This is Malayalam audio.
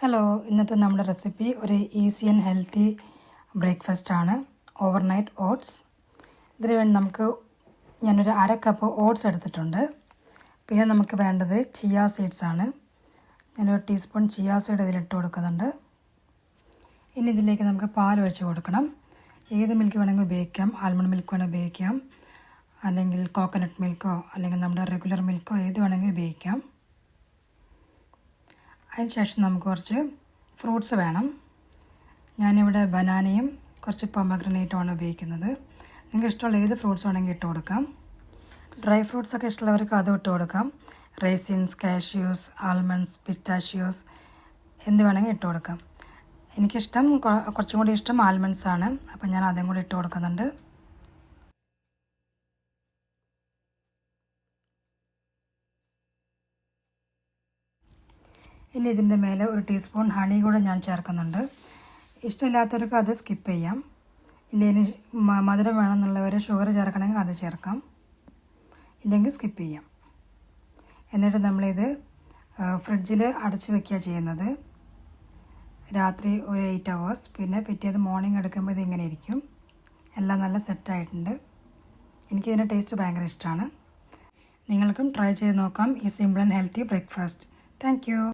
ഹലോ, ഇന്നത്തെ നമ്മുടെ റെസിപ്പി ഒരു ഈസി ആൻഡ് ഹെൽത്തി ബ്രേക്ക്ഫാസ്റ്റ് ആണ്. Overnight oats. ഇതിന് വേണ്ടി ഞാനൊരു 1/2 കപ്പ് ഓട്സ് എടുത്തിട്ടുണ്ട്. പിന്നെ നമുക്ക് വേണ്ടത് ചിയ സീഡ്സ് ആണ്. ഞാനൊരു ടീസ്പൂൺ ചിയ സീഡ് ഇതിലിട്ട് കൊടുക്കുന്നുണ്ട്. ഇനി ഇതിലേക്ക് നമുക്ക് പാൽ ഒഴിച്ച് കൊടുക്കണം. ഏത് മിൽക്ക് വേണമെങ്കിൽ ഉപയോഗിക്കാം. ആൽമണ്ട് മിൽക്ക് വേണമെങ്കിൽ ഉപയോഗിക്കാം, അല്ലെങ്കിൽ കോക്കനട്ട് മിൽക്കോ അല്ലെങ്കിൽ നമ്മുടെ റെഗുലർ മിൽക്കോ ഏത് വേണമെങ്കിൽ ഉപയോഗിക്കാം. അതിനുശേഷം നമുക്ക് കുറച്ച് ഫ്രൂട്ട്സ് വേണം. ഞാനിവിടെ ബനാനയും കുറച്ച് പൊമഗ്രനേറ്റുമാണ് ഉപയോഗിക്കുന്നത്. നിങ്ങൾക്ക് ഇഷ്ടമുള്ള ഏത് ഫ്രൂട്ട്സ് വേണമെങ്കിൽ ഇട്ട് കൊടുക്കാം. ഡ്രൈ ഫ്രൂട്ട്സൊക്കെ ഇഷ്ടമുള്ളവർക്ക് അതും ഇട്ട് കൊടുക്കാം. റൈസിൻസ്, കാഷ്യൂസ്, ആൽമണ്ട്സ്, പിസ്റ്റാഷ്യൂസ് എന്ത് വേണമെങ്കിൽ ഇട്ട് കൊടുക്കാം. എനിക്കിഷ്ടം കുറച്ചും കൂടി ഇഷ്ടം ആൽമണ്ട്സ് ആണ്. അപ്പം ഞാൻ അതും കൂടി ഇട്ട് കൊടുക്കുന്നുണ്ട്. ഇനി ഇതിൻ്റെ മേലെ ഒരു ടീസ്പൂൺ ഹണി കൂടെ ഞാൻ ചേർക്കുന്നുണ്ട്. ഇഷ്ടമില്ലാത്തവർക്ക് അത് സ്കിപ്പ് ചെയ്യാം. ഇല്ലെങ്കിൽ മധുരം വേണമെന്നുള്ളവർ ഷുഗർ ചേർക്കണമെങ്കിൽ അത് ചേർക്കാം, ഇല്ലെങ്കിൽ സ്കിപ്പ് ചെയ്യാം. എന്നിട്ട് നമ്മളിത് ഫ്രിഡ്ജിൽ അടച്ച് വെക്കുക ചെയ്യുന്നത്. രാത്രി ഒരു 8 hours. പിന്നെ പിറ്റേത് മോർണിംഗ് എടുക്കുമ്പോൾ ഇതിങ്ങനെ ഇരിക്കും. എല്ലാം നല്ല സെറ്റായിട്ടുണ്ട്. എനിക്കിതിൻ്റെ ടേസ്റ്റ് ഭയങ്കര ഇഷ്ടമാണ്. നിങ്ങൾക്കും ട്രൈ ചെയ്ത് നോക്കാം ഈ simple and healthy breakfast. Thank you.